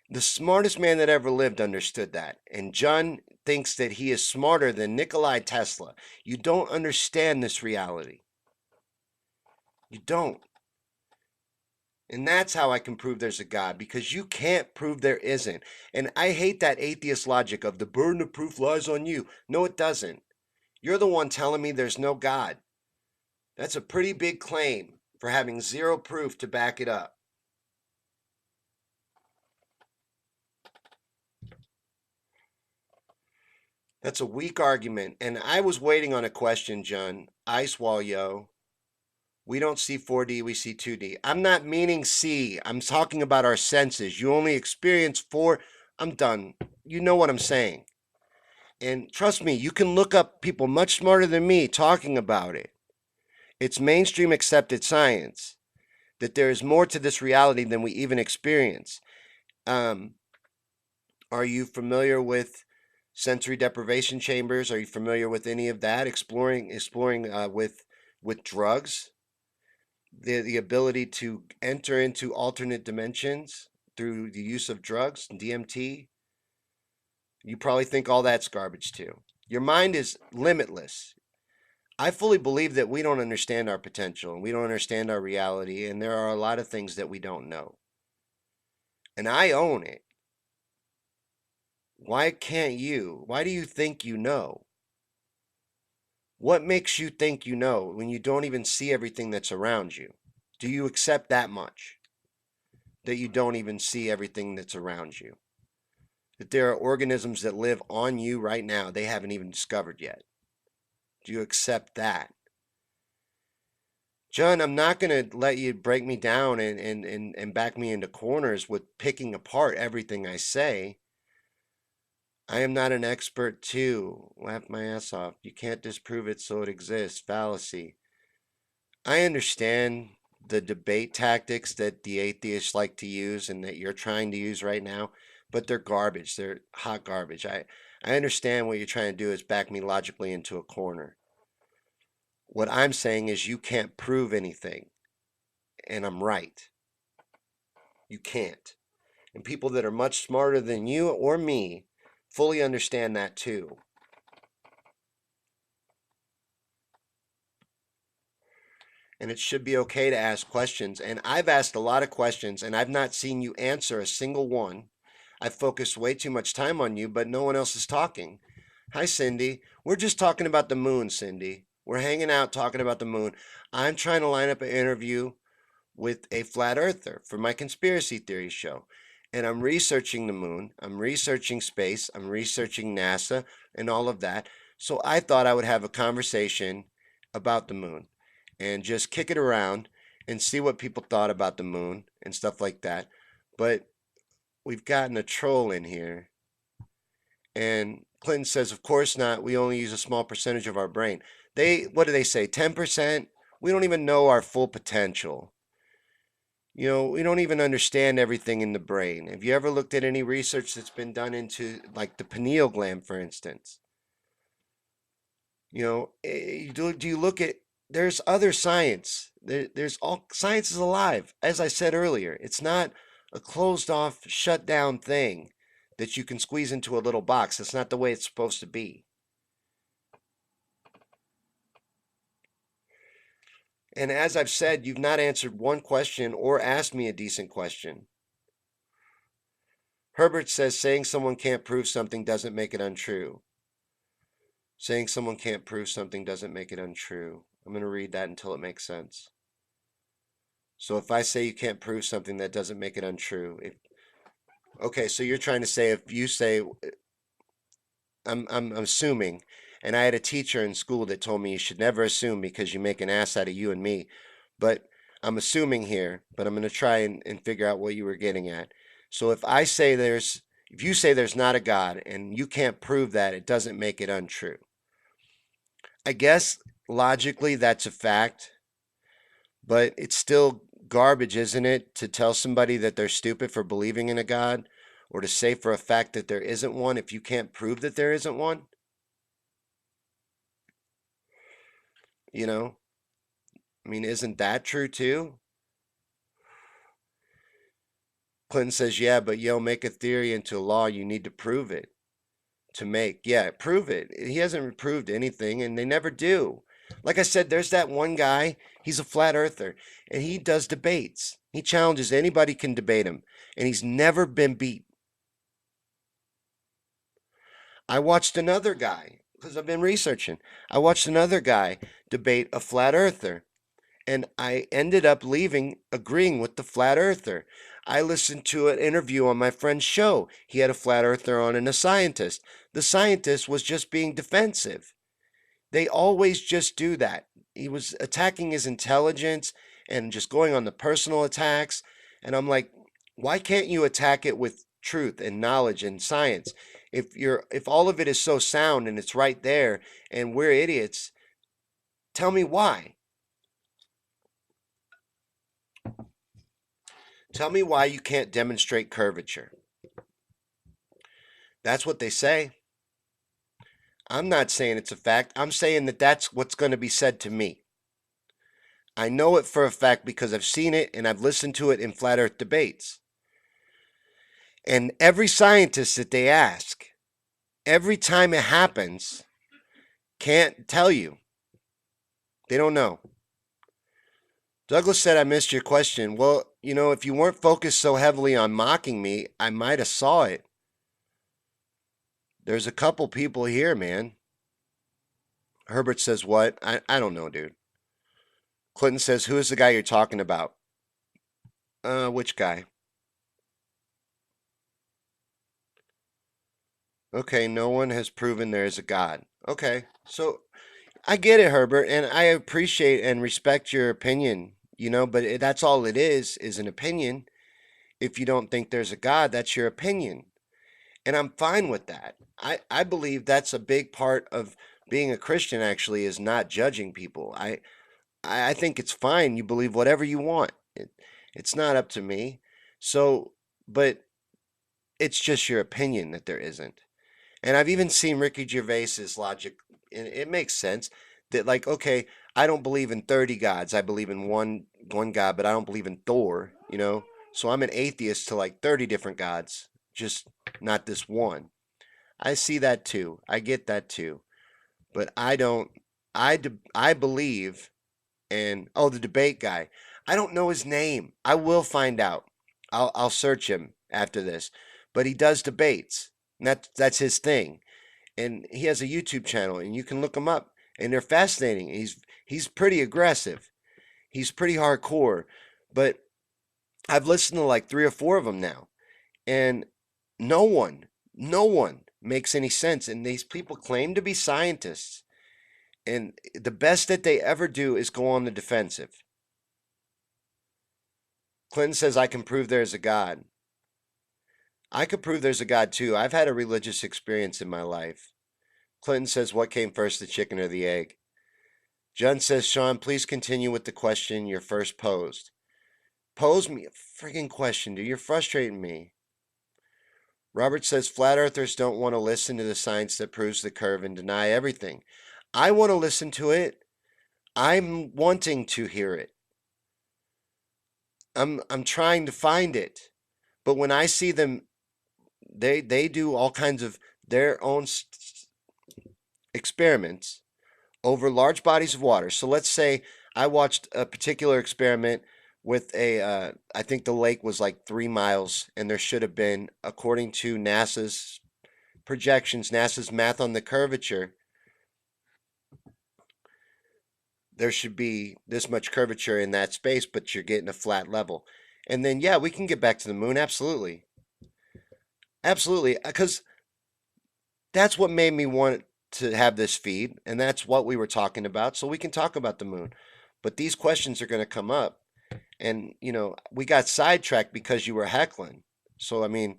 The smartest man that ever lived understood that. And John thinks that he is smarter than Nikolai Tesla. You don't understand this reality. You don't. And that's how I can prove there's a God, because you can't prove there isn't. And I hate that atheist logic of the burden of proof lies on you. No, it doesn't. You're the one telling me there's no God. That's a pretty big claim for having zero proof to back it up. That's a weak argument. And I was waiting on a question, John. Ice wall, yo. We don't see 4D, we see 2D. I'm not meaning see. I'm talking about our senses. You only experience four. I'm done. You know what I'm saying. And trust me, you can look up people much smarter than me talking about it. It's mainstream accepted science that there is more to this reality than we even experience. Um, are you familiar with sensory deprivation chambers? Are you familiar with any of that? Exploring with drugs, the ability to enter into alternate dimensions through the use of drugs, DMT. You probably think all that's garbage too. Your mind is limitless. I fully believe that we don't understand our potential and we don't understand our reality, and there are a lot of things that we don't know. And I own it. Why can't you? Why do you think you know? What makes you think you know when you don't even see everything that's around you? Do you accept that much? That you don't even see everything that's around you? That there are organisms that live on you right now they haven't even discovered yet? Do you accept that? John, I'm not going to let you break me down and back me into corners with picking apart everything I say. I am not an expert, too. Laugh my ass off. You can't disprove it, so it exists. Fallacy. I understand the debate tactics that the atheists like to use and that you're trying to use right now, but they're garbage. They're hot garbage. I understand what you're trying to do is back me logically into a corner. What I'm saying is you can't prove anything, and I'm right. You can't. And people that are much smarter than you or me fully understand that too. And it should be okay to ask questions. And I've asked a lot of questions and I've not seen you answer a single one. I've focused way too much time on you, but no one else is talking. Hi, Cindy. We're just talking about the moon, Cindy. We're hanging out talking about the moon. I'm trying to line up an interview with a flat earther for my conspiracy theory show. And I'm researching the moon, I'm researching space, I'm researching NASA and all of that. So I thought I would have a conversation about the moon and just kick it around and see what people thought about the moon and stuff like that. But we've gotten a troll in here. And Clinton says, of course not. We only use a small percentage of our brain. What do they say? 10%? We don't even know our full potential. We don't even understand everything in the brain. Have you ever looked at any research that's been done into, like, the pineal gland, for instance? Do you look at, there's other science. There's all science is alive. As I said earlier, it's not a closed off, shut down thing that you can squeeze into a little box. That's not the way it's supposed to be. And as I've said, you've not answered one question or asked me a decent question. Herbert says saying someone can't prove something doesn't make it untrue. Saying someone can't prove something doesn't make it untrue. I'm going to read that until it makes sense. So if I say you can't prove something, that doesn't make it untrue. Okay, so you're trying to say if you say, I'm assuming, And I had a teacher in school that told me you should never assume because you make an ass out of you and me. But I'm assuming here, but I'm going to try and figure out what you were getting at. So if you say there's not a God and you can't prove that, it doesn't make it untrue. I guess logically that's a fact, but it's still garbage, isn't it, to tell somebody that they're stupid for believing in a God or to say for a fact that there isn't one if you can't prove that there isn't one? You know, I mean, isn't that true too? Clinton says, yeah, but make a theory into a law, you need to prove it to make. Yeah, prove it. He hasn't proved anything, and they never do. Like I said, there's that one guy, he's a flat earther, and he does debates. He challenges anybody can debate him, and he's never been beat. I watched another guy, because I've been researching, I watched another guy debate a flat earther, and I ended up leaving agreeing with the flat earther. I listened to an interview on my friend's show. He had a flat earther on and a scientist. The scientist was just being defensive. They always just do that. He was attacking his intelligence and just going on the personal attacks. And I'm like, why can't you attack it with truth and knowledge and science? If all of it is so sound and it's right there and we're idiots, tell me why. Tell me why you can't demonstrate curvature. That's what they say. I'm not saying it's a fact. I'm saying that that's what's going to be said to me. I know it for a fact because I've seen it and I've listened to it in flat earth debates. And every scientist that they ask, every time it happens, can't tell you. They don't know. Douglas said, I missed your question. Well, if you weren't focused so heavily on mocking me, I might have saw it. There's a couple people here, man. Herbert says, what? I don't know, dude. Clinton says, who is the guy you're talking about? Which guy? Okay, no one has proven there is a God. Okay, so I get it, Herbert, and I appreciate and respect your opinion, but that's all it is an opinion. If you don't think there's a God, that's your opinion. And I'm fine with that. I believe that's a big part of being a Christian, actually, is not judging people. I think it's fine. You believe whatever you want. It's not up to me. So, but it's just your opinion that there isn't. And I've even seen Ricky Gervais's logic, and it makes sense that, like, okay, I don't believe in 30 gods. I believe in one God, but I don't believe in Thor. So I'm an atheist to like 30 different gods, just not this one. I see that too. I get that too. But I don't I believe. And oh, the debate guy. I don't know his name. I will find out. I'll search him after this. But he does debates. And that's his thing. And he has a YouTube channel, and you can look him up. And they're fascinating. He's pretty aggressive. He's pretty hardcore. But I've listened to like 3 or 4 of them now, and no one, no one makes any sense. And these people claim to be scientists, and the best that they ever do is go on the defensive. Clinton says, I can prove there's a God. I could prove there's a God too. I've had a religious experience in my life. Clinton says, what came first, the chicken or the egg? John says, Sean, please continue with the question you first posed. Pose me a friggin' question, dude. You're frustrating me. Robert says, flat earthers don't want to listen to the science that proves the curve and deny everything. I want to listen to it. I'm wanting to hear it. I'm trying to find it. But when I see them, they do all kinds of their own experiments over large bodies of water. So let's say I watched a particular experiment with I think the lake was like 3 miles, and there should have been, according to NASA's projections, NASA's math on the curvature, there should be this much curvature in that space, but you're getting a flat level. And then, yeah, we can get back to the moon. Absolutely. Absolutely. Because that's what made me want to have this feed, and that's what we were talking about, so we can talk about the moon. But these questions are going to come up, and we got sidetracked because you were heckling. So I mean,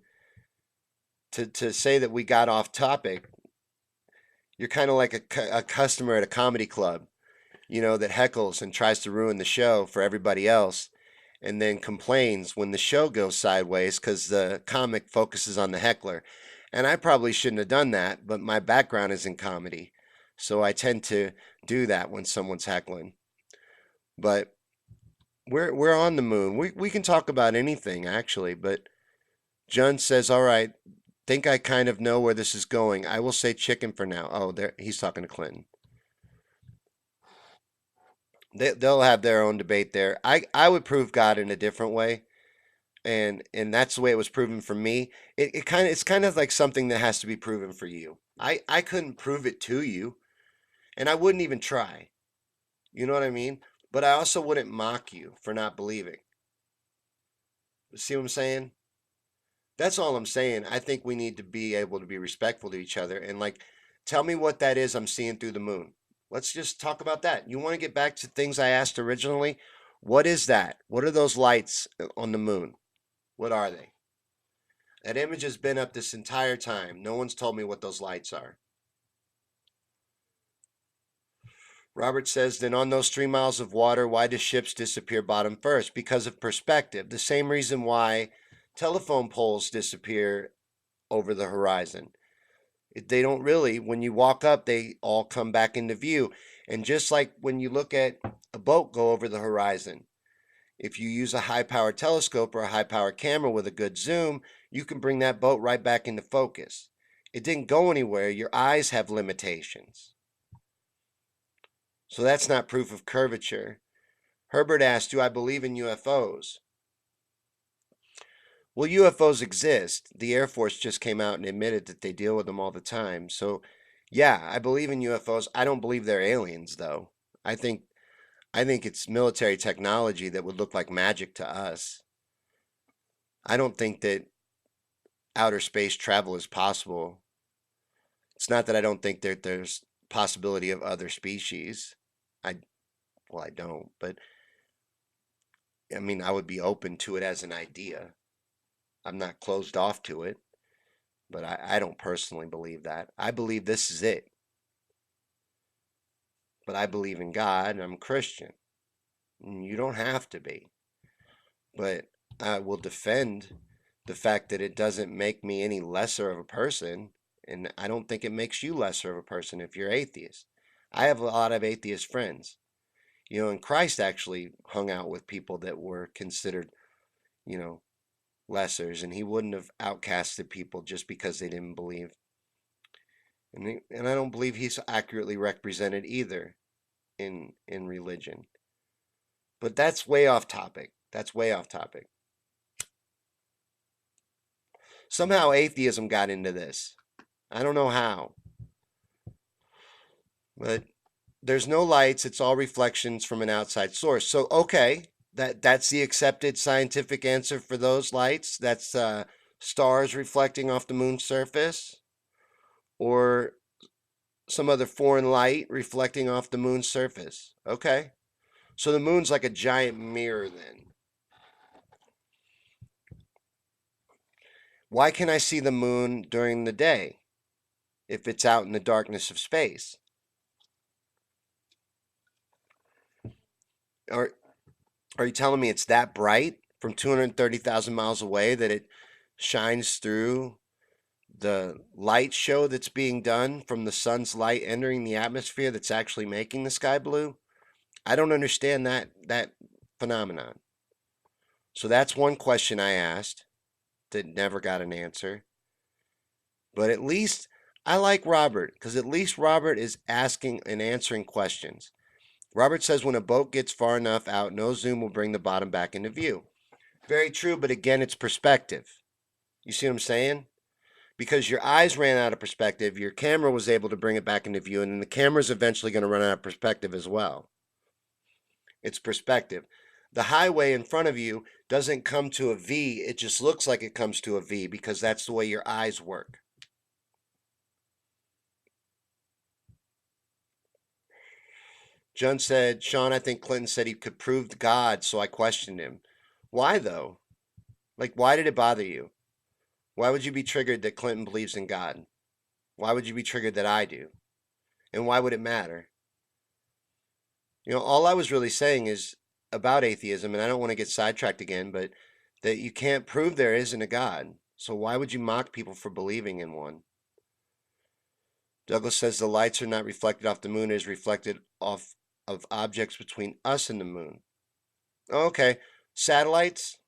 to say that we got off topic, you're kind of like a customer at a comedy club, that heckles and tries to ruin the show for everybody else, and then complains when the show goes sideways because the comic focuses on the heckler. And I probably shouldn't have done that, but my background is in comedy. So I tend to do that when someone's heckling. But we're on the moon. We can talk about anything actually, but John says, "All right, think I kind of know where this is going. I will say chicken for now." Oh, there he's talking to Clinton. They'll have their own debate there. I would prove God in a different way, and that's the way it was proven for me. It's kind of like something that has to be proven for you. I couldn't prove it to you, and I wouldn't even try. You know what I mean? But I also wouldn't mock you for not believing. See what I'm saying? That's all I'm saying. I think we need to be able to be respectful to each other and like tell me what that is I'm seeing through the moon. Let's just talk about that. You want to get back to things I asked originally? What is that? What are those lights on the moon? What are they? That image has been up this entire time. No one's told me what those lights are. Robert says, then on those 3 miles of water, why do ships disappear bottom first? Because of perspective. The same reason why telephone poles disappear over the horizon. They don't really. When you walk up, they all come back into view. And just like when you look at a boat go over the horizon, if you use a high power telescope or a high power camera with a good zoom, you can bring that boat right back into focus. It didn't go anywhere. Your eyes have limitations. So that's not proof of curvature. Herbert asked, do I believe in UFOs? Well, UFOs exist. The Air Force just came out and admitted that they deal with them all the time. So, yeah, I believe in UFOs. I don't believe they're aliens, though. I think I think it's military technology that would look like magic to us. I don't think that outer space travel is possible. It's not that I don't think that there's possibility of other species. I I don't, but I mean, I would be open to it as an idea. I'm not closed off to it, but I don't personally believe that. I believe this is it. But I believe in God and I'm a Christian. You don't have to be. But I will defend the fact that it doesn't make me any lesser of a person. And I don't think it makes you lesser of a person if you're atheist. I have a lot of atheist friends. And Christ actually hung out with people that were considered, you know, lessers, and he wouldn't have outcasted people just because they didn't believe. And I don't believe he's accurately represented either in religion. But that's way off topic. That's way off topic. Somehow atheism got into this. I don't know how, but there's no lights. It's all reflections from an outside source. So okay, that's the accepted scientific answer for those lights. That's stars reflecting off the moon's surface, or some other foreign light reflecting off the moon's surface. Okay, so the moon's like a giant mirror then. Why can I see the moon during the day if it's out in the darkness of space? Or are you telling me it's that bright from 230,000 miles away that it shines through the light show that's being done from the sun's light entering the atmosphere that's actually making the sky blue? I don't understand that phenomenon. So that's one question I asked that never got an answer. But at least I like Robert because at least Robert is asking and answering questions. Robert says when a boat gets far enough out, no zoom will bring the bottom back into view. Very true, but again, it's perspective. You see what I'm saying? Because your eyes ran out of perspective, your camera was able to bring it back into view, and then the camera's eventually going to run out of perspective as well. It's perspective. The highway in front of you doesn't come to a V, it just looks like it comes to a V because that's the way your eyes work. John said, Sean, I think Clinton said he could prove God, so I questioned him. Why though? Like, why did it bother you? Why would you be triggered that Clinton believes in God? Why would you be triggered that I do? And why would it matter? All I was really saying is about atheism, and I don't want to get sidetracked again, but that you can't prove there isn't a God. So why would you mock people for believing in one? Douglas says the lights are not reflected off the moon, it is reflected off of objects between us and the moon. Okay. Satellites?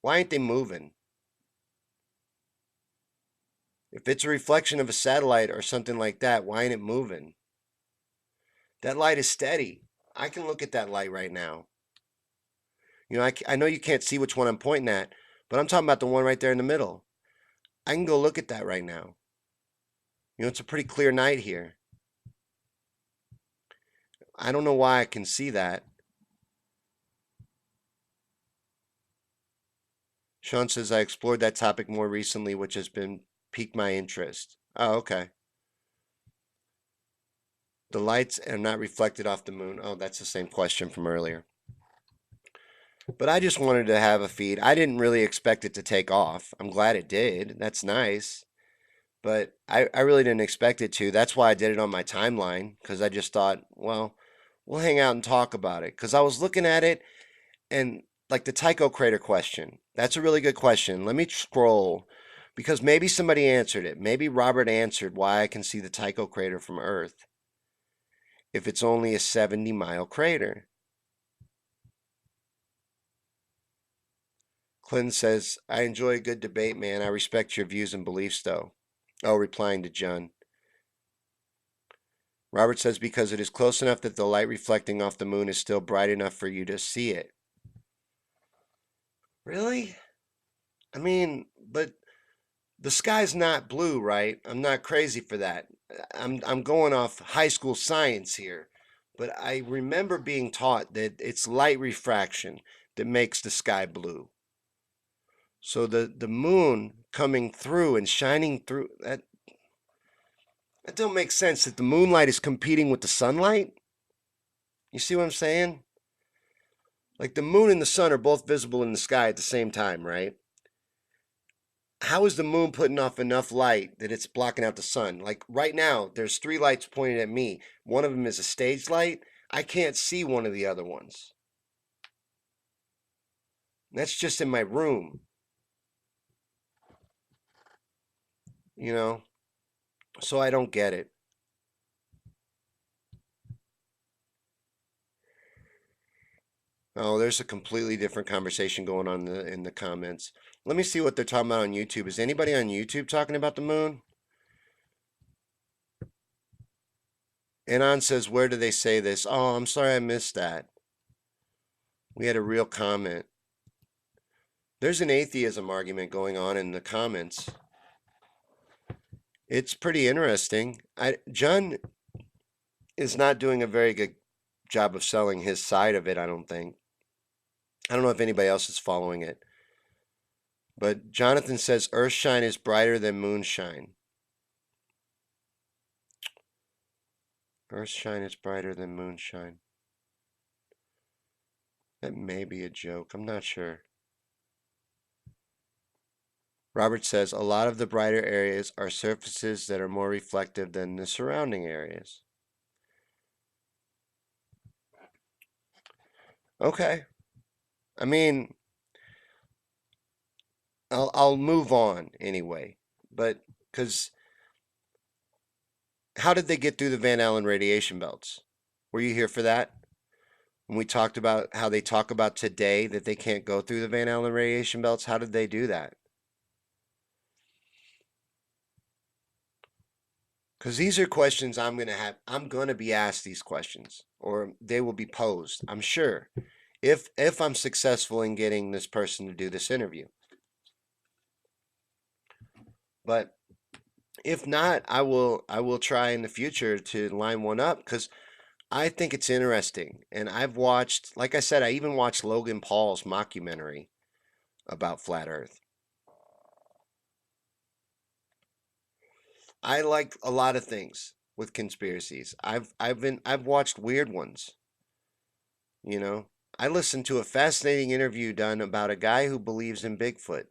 Why ain't they moving? If it's a reflection of a satellite or something like that, why ain't it moving? That light is steady. I can look at that light right now. I know you can't see which one I'm pointing at, but I'm talking about the one right there in the middle. I can go look at that right now. It's a pretty clear night here. I don't know why I can see that. Sean says I explored that topic more recently, which has been piqued my interest. Oh, okay. The lights are not reflected off the moon. Oh, that's the same question from earlier. But I just wanted to have a feed. I didn't really expect it to take off. I'm glad it did. That's nice. But I really didn't expect it to. That's why I did it on my timeline, because I just thought, well, we'll hang out and talk about it. Because I was looking at it and like the Tycho crater question. That's a really good question. Let me scroll because maybe somebody answered it. Maybe Robert answered why I can see the Tycho crater from Earth if it's only a 70-mile crater. Clinton says, I enjoy a good debate, man. I respect your views and beliefs, though. Oh, replying to John. Robert says, because it is close enough that the light reflecting off the moon is still bright enough for you to see it. Really? I mean, but the sky's not blue, right? I'm not crazy for that. I'm going off high school science here. But I remember being taught that it's light refraction that makes the sky blue. So the moon coming through and shining through that don't make sense that the moonlight is competing with the sunlight. You see what I'm saying? Like the moon and the sun are both visible in the sky at the same time, right? How is the moon putting off enough light that it's blocking out the sun? Like right now, there's three lights pointed at me. One of them is a stage light. I can't see one of the other ones. That's just in my room, you know? So I don't get it. Oh, there's a completely different conversation going on in the comments. Let me see what they're talking about on YouTube. Is anybody on YouTube talking about the moon? Anon says, where do they say this? Oh, I'm sorry I missed that. We had a real comment. There's an atheism argument going on in the comments. It's pretty interesting. John is not doing a very good job of selling his side of it, I don't think. I don't know if anybody else is following it. But Jonathan says Earthshine is brighter than moonshine. Earthshine is brighter than moonshine. That may be a joke. I'm not sure. Robert says a lot of the brighter areas are surfaces that are more reflective than the surrounding areas. Okay. I mean, I'll move on anyway. But because how did they get through the Van Allen radiation belts? Were you here for that? When we talked about how they talk about today that they can't go through the Van Allen radiation belts, how did they do that? Because these are questions I'm gonna be asked these questions, or they will be posed, I'm sure, if I'm successful in getting this person to do this interview. But if not, I will try in the future to line one up because I think it's interesting. And I've watched, like I said, I even watched Logan Paul's mockumentary about flat Earth. I like a lot of things. with conspiracies. I've watched weird ones, you know. I listened to a fascinating interview done about a guy who believes in Bigfoot.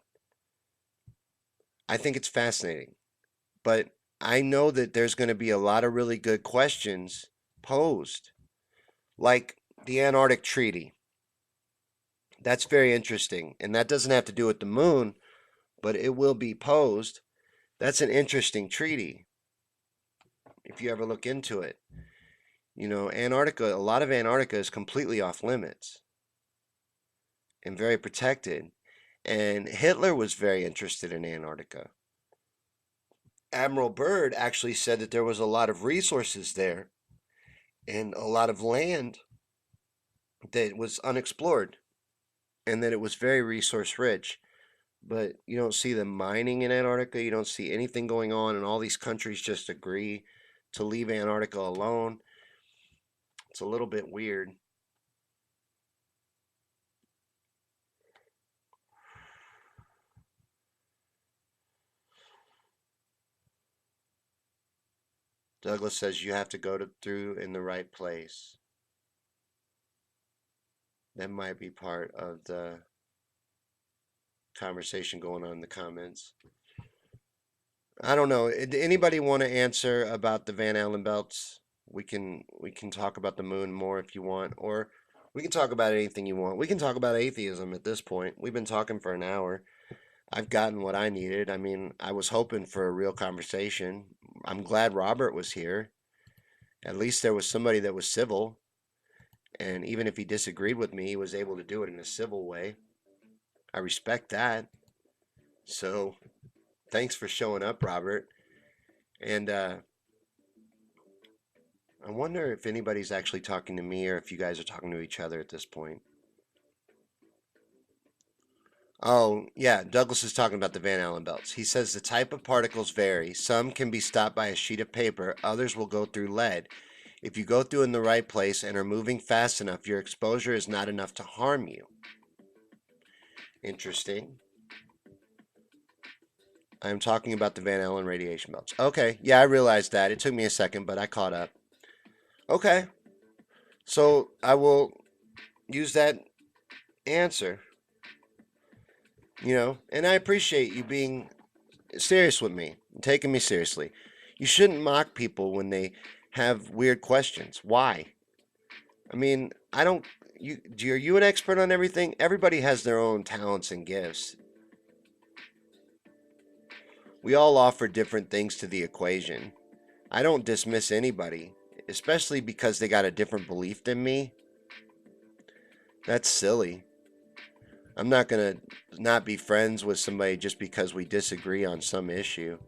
I think it's fascinating, but I know that there's going to be a lot of really good questions posed, like the Antarctic Treaty. That's very interesting, and that doesn't have to do with the moon, but it will be posed. That's an interesting treaty if you ever look into it. You know, Antarctica, a lot of Antarctica is completely off limits and very protected. And Hitler was very interested in Antarctica. Admiral Byrd actually said that there was a lot of resources there and a lot of land that was unexplored and that it was very resource rich. But you don't see the mining in Antarctica. You don't see anything going on, and all these countries just agree to leave Antarctica alone. It's a little bit weird. Douglas says you have to go through in the right place. That might be part of the conversation going on in the comments. I don't know. Anybody want to answer about the Van Allen belts? We can talk about the moon more if you want, or we can talk about anything you want. We can talk about atheism at this point. We've been talking for an hour. I've gotten what I needed. I mean, I was hoping for a real conversation. I'm glad Robert was here. At least there was somebody that was civil, and even if he disagreed with me, he was able to do it in a civil way. I respect that. So, thanks for showing up, Robert. And I wonder if anybody's actually talking to me or if you guys are talking to each other at this point. Oh, yeah, Douglas is talking about the Van Allen belts. He says the type of particles vary. Some can be stopped by a sheet of paper, others will go through lead. If you go through in the right place and are moving fast enough, your exposure is not enough to harm you. Interesting. I'm talking about the Van Allen radiation belts. Okay, yeah, I realized that. It took me a second, but I caught up. Okay, so I will use that answer, and I appreciate you being serious with me, taking me seriously. You shouldn't mock people when they have weird questions. Why? I mean, I don't. Are you an expert on everything? Everybody has their own talents and gifts. We all offer different things to the equation. I don't dismiss anybody, especially because they got a different belief than me. That's silly. I'm not going to not be friends with somebody just because we disagree on some issue.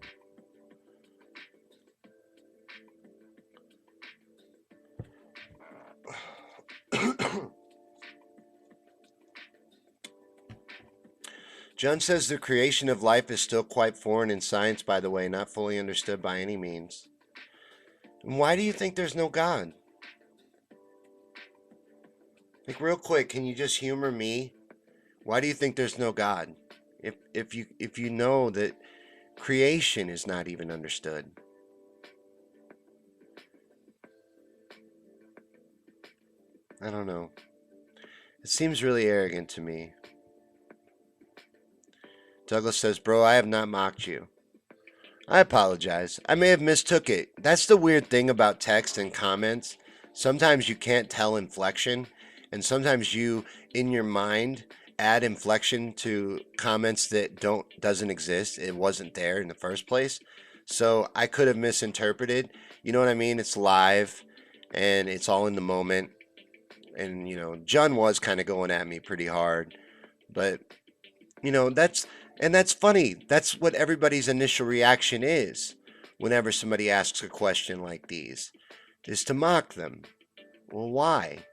John says the creation of life is still quite foreign in science, by the way, not fully understood by any means. And why do you think there's no God? Like, real quick, can you just humor me? Why do you think there's no God? If you know that creation is not even understood. I don't know. It seems really arrogant to me. Douglas says, "Bro, I have not mocked you." I apologize. I may have mistook it. That's the weird thing about text and comments. Sometimes you can't tell inflection, and sometimes you, in your mind, add inflection to comments that doesn't exist. It wasn't there in the first place. So I could have misinterpreted. You know what I mean? It's live and it's all in the moment. And John was kind of going at me pretty hard, but that's funny. That's what everybody's initial reaction is whenever somebody asks a question like these, is to mock them. Well, why?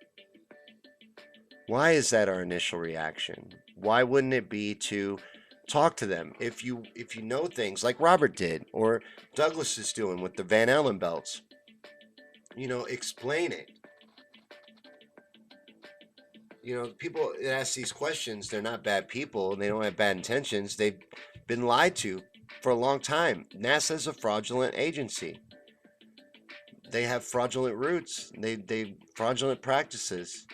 Why is that our initial reaction? Why wouldn't it be to talk to them if you know things like Robert did or Douglas is doing with the Van Allen belts? Explain it. People that ask these questions, they're not bad people and they don't have bad intentions. They've been lied to for a long time. NASA is a fraudulent agency. they have fraudulent roots. They fraudulent practices.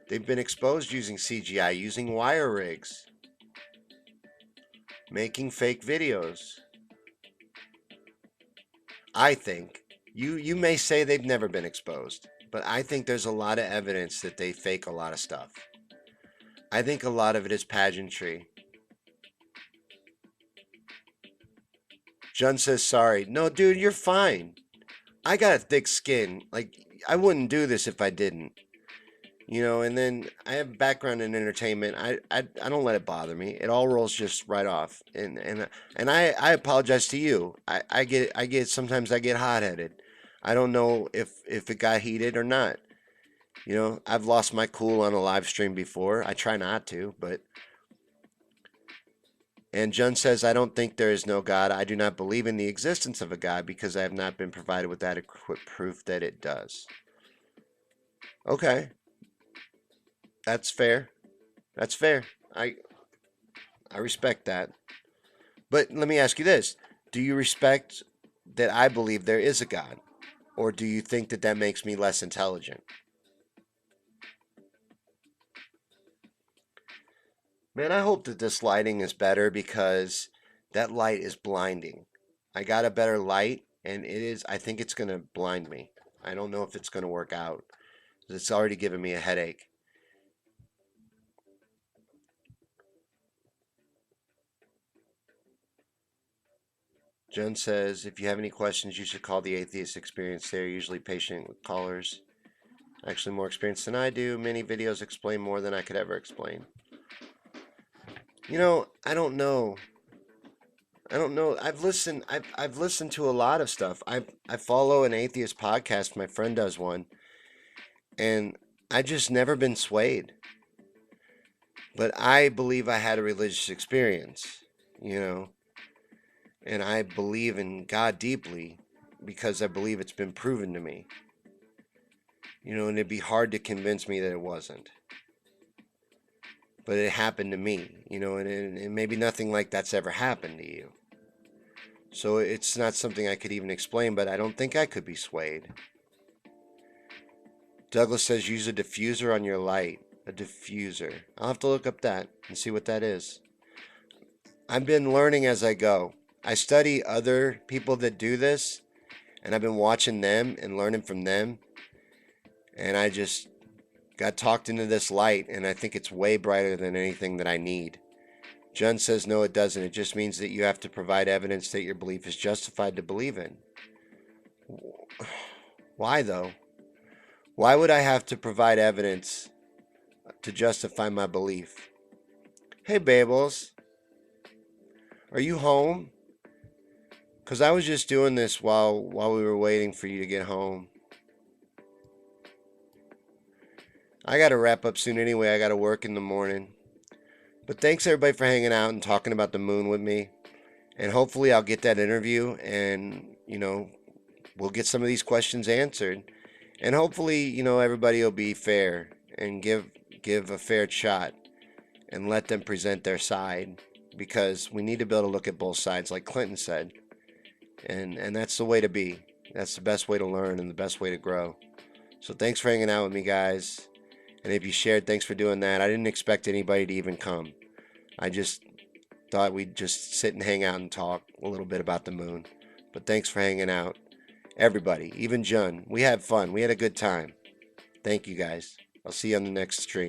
They've been exposed using CGI, using wire rigs, making fake videos. I think you may say they've never been exposed, but I think there's a lot of evidence that they fake a lot of stuff. I think a lot of it is pageantry. Jun says sorry. No, dude, you're fine. I got a thick skin. Like I wouldn't do this if I didn't. And then I have a background in entertainment. I don't let it bother me. It all rolls just right off. And I apologize to you. I get sometimes I get hot headed. I don't know if it got heated or not. I've lost my cool on a live stream before. I try not to, but and Jun says, I don't think there is no God. I do not believe in the existence of a God because I have not been provided with adequate proof that it does. Okay, that's fair. That's fair. I respect that. But let me ask you this. Do you respect that I believe there is a God? Or do you think that that makes me less intelligent? Man, I hope that this lighting is better because that light is blinding. I got a better light and I think it's going to blind me. I don't know if it's going to work out. It's already giving me a headache. Jen says, if you have any questions, you should call the Atheist Experience. They're usually patient with callers. Actually, more experienced than I do. Many videos explain more than I could ever explain. I don't know. I don't know. I've listened to a lot of stuff. I follow an atheist podcast. My friend does one, and I just never been swayed. But I believe I had a religious experience, you know, and I believe in God deeply because I believe it's been proven to me. And it'd be hard to convince me that it wasn't. But it happened to me, and maybe nothing like that's ever happened to you. So it's not something I could even explain, but I don't think I could be swayed. Douglas says use a diffuser on your light. A diffuser. I'll have to look up that and see what that is. I've been learning as I go. I study other people that do this, and I've been watching them and learning from them. And I just got talked into this light, and I think it's way brighter than anything that I need. Jun says, no, it doesn't. It just means that you have to provide evidence that your belief is justified to believe in. Why, though? Why would I have to provide evidence to justify my belief? Hey, Babels. Are you home? Because I was just doing this while we were waiting for you to get home. I got to wrap up soon anyway. I got to work in the morning. But thanks everybody for hanging out and talking about the moon with me. And hopefully I'll get that interview and, we'll get some of these questions answered. And hopefully, everybody will be fair and give a fair shot and let them present their side because we need to be able to look at both sides like Clinton said. And that's the way to be. That's the best way to learn and the best way to grow. So thanks for hanging out with me, guys. And if you shared, thanks for doing that. I didn't expect anybody to even come. I just thought we'd just sit and hang out and talk a little bit about the moon. But thanks for hanging out. Everybody, even Jun. We had fun. We had a good time. Thank you, guys. I'll see you on the next stream.